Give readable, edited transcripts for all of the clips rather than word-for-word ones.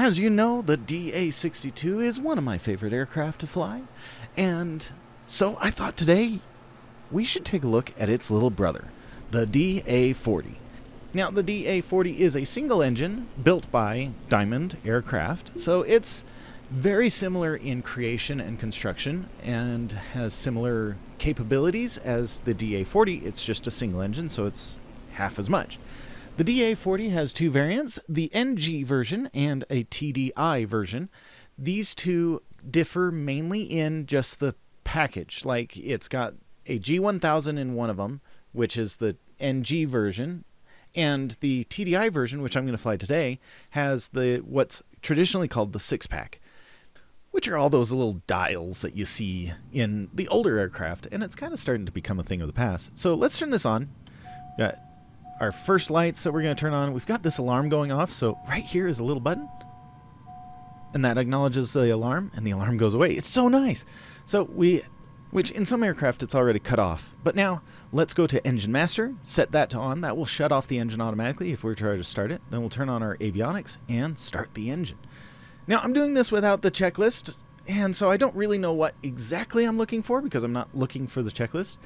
As you know, the DA42 is one of my favorite aircraft to fly, and so I thought today we should take a look at its little brother, the DA40. Now, the DA40 is a single engine built by Diamond Aircraft, so it's very similar in creation and construction and has similar capabilities as the DA40. It's just a single engine, so it's half as much. The DA40 has two variants, the NG version and a TDI version. These two differ mainly in just the package. Like, it's got a G1000 in one of them, which is the NG version, and the TDI version, which I'm going to fly today, has what's traditionally called the six-pack, which are all those little dials that you see in the older aircraft, and it's kind of starting to become a thing of the past. So let's turn this on. Got our first lights that we're going to turn on. We've got this alarm going off, so right here is a little button, and that acknowledges the alarm, and the alarm goes away. It's so nice. So which in some aircraft it's already cut off. But now let's go to Engine Master, set that to on. That will shut off the engine automatically if we try to start it. Then we'll turn on our avionics and start the engine. Now, I'm doing this without the checklist, and so I don't really know what exactly I'm looking for because I'm not looking for the checklist.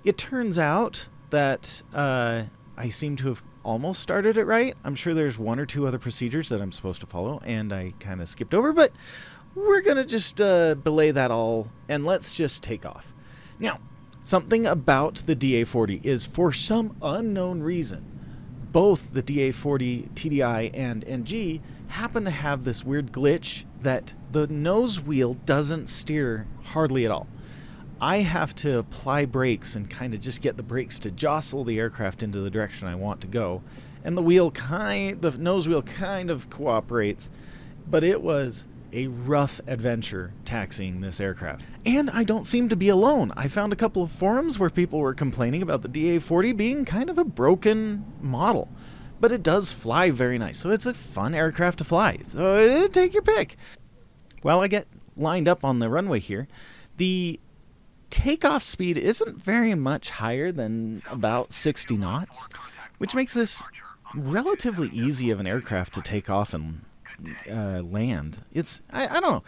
It turns out that I seem to have almost started it right. I'm sure there's one or two other procedures that I'm supposed to follow, and I kind of skipped over, but we're going to just belay that all, and let's just take off. Now, something about the DA40 is, for some unknown reason, both the DA40 TDI and NG happen to have this weird glitch that the nose wheel doesn't steer hardly at all. I have to apply brakes and kind of just get the brakes to jostle the aircraft into the direction I want to go, and the nose wheel kind of cooperates, but it was a rough adventure taxiing this aircraft. And I don't seem to be alone. I found a couple of forums where people were complaining about the DA40 being kind of a broken model, but it does fly very nice, so it's a fun aircraft to fly. So take your pick. While I get lined up on the runway here, the takeoff speed isn't very much higher than about 60 knots, which makes this relatively easy of an aircraft to take off and land. I don't know.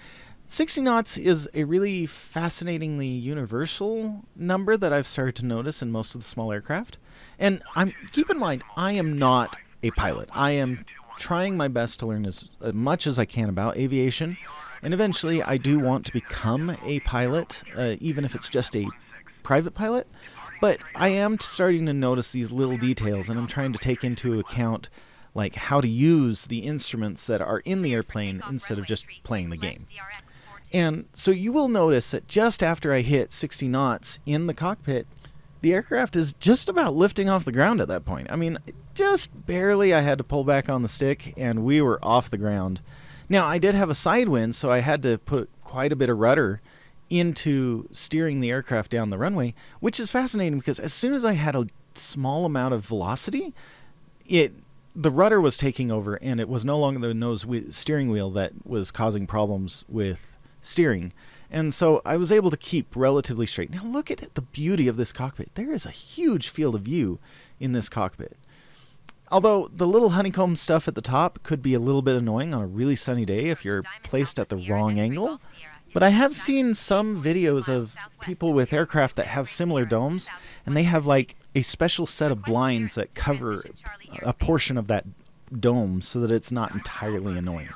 60 knots is a really fascinatingly universal number that I've started to notice in most of the small aircraft. And keep in mind, I am not a pilot. I am trying my best to learn as much as I can about aviation, and eventually I do want to become a pilot, even if it's just a private pilot. But I am starting to notice these little details, and I'm trying to take into account like how to use the instruments that are in the airplane instead of just playing the game. And so you will notice that just after I hit 60 knots in the cockpit, the aircraft is just about lifting off the ground at that point. I mean, just barely. I had to pull back on the stick, and we were off the ground. Now, I did have a side wind, so I had to put quite a bit of rudder into steering the aircraft down the runway, which is fascinating because as soon as I had a small amount of velocity, the rudder was taking over, and it was no longer the steering wheel that was causing problems with steering. And so I was able to keep relatively straight. Now look at the beauty of this cockpit. There is a huge field of view in this cockpit. Although the little honeycomb stuff at the top could be a little bit annoying on a really sunny day if you're placed at the wrong angle. But I have seen some videos of people with aircraft that have similar domes, and they have like a special set of blinds that cover a portion of that dome so that it's not entirely annoying.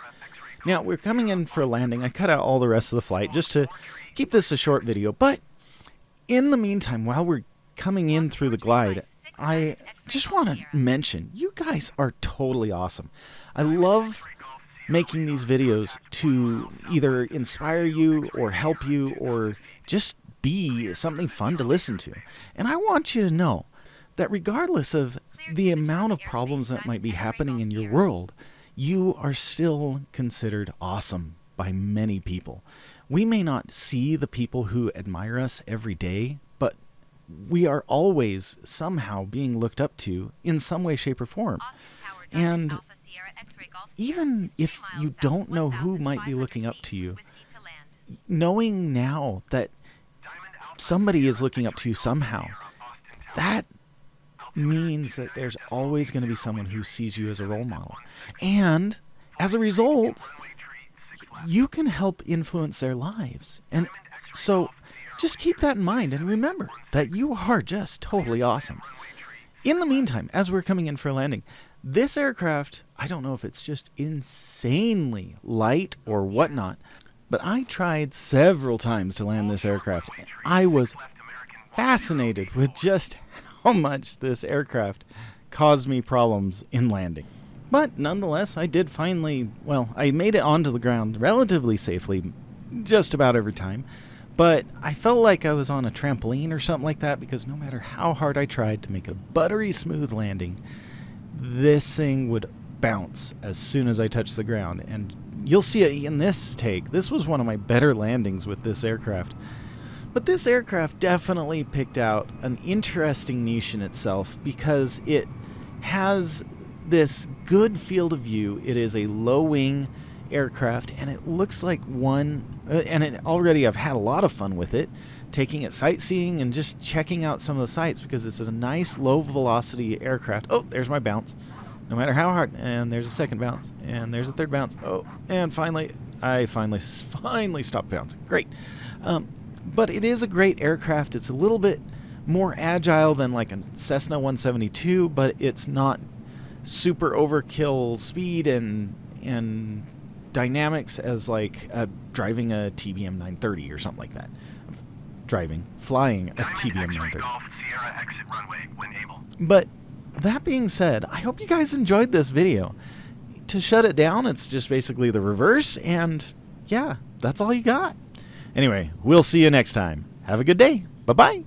Now, we're coming in for a landing. I cut out all the rest of the flight just to keep this a short video. But in the meantime, while we're coming in through the glide, I just want to mention, you guys are totally awesome. I love making these videos to either inspire you or help you or just be something fun to listen to. And I want you to know that regardless of the amount of problems that might be happening in your world, you are still considered awesome by many people. We may not see the people who admire us every day, but we are always somehow being looked up to in some way, shape, or form. And even if you don't know who might be looking up to you, knowing now that somebody is looking up to you somehow, that means that there's always going to be someone who sees you as a role model. And as a result, you can help influence their lives. And so just keep that in mind and remember that you are just totally awesome. In the meantime, as we're coming in for a landing, this aircraft, I don't know if it's just insanely light or whatnot, but I tried several times to land this aircraft. I was fascinated with just how much this aircraft caused me problems in landing. But nonetheless, I did finally, I made it onto the ground relatively safely just about every time. But I felt like I was on a trampoline or something like that, because no matter how hard I tried to make a buttery smooth landing, this thing would bounce as soon as I touched the ground. And you'll see it in this take. This was one of my better landings with this aircraft. But this aircraft definitely picked out an interesting niche in itself, because it has this good field of view. It is a low-wing aircraft, and it looks like one, and I've had a lot of fun with it, taking it sightseeing and just checking out some of the sights, because it's a nice low-velocity aircraft. Oh, there's my bounce. No matter how hard, and there's a second bounce, and there's a third bounce. Oh, and I finally stopped bouncing. Great. But it is a great aircraft. It's a little bit more agile than like a Cessna 172, but it's not super overkill speed and dynamics as like driving a TBM 930 or something like that. Flying a TBM 930. But that being said, I hope you guys enjoyed this video. To shut it down, it's just basically the reverse, and yeah, that's all you got. Anyway, we'll see you next time. Have a good day. Bye-bye.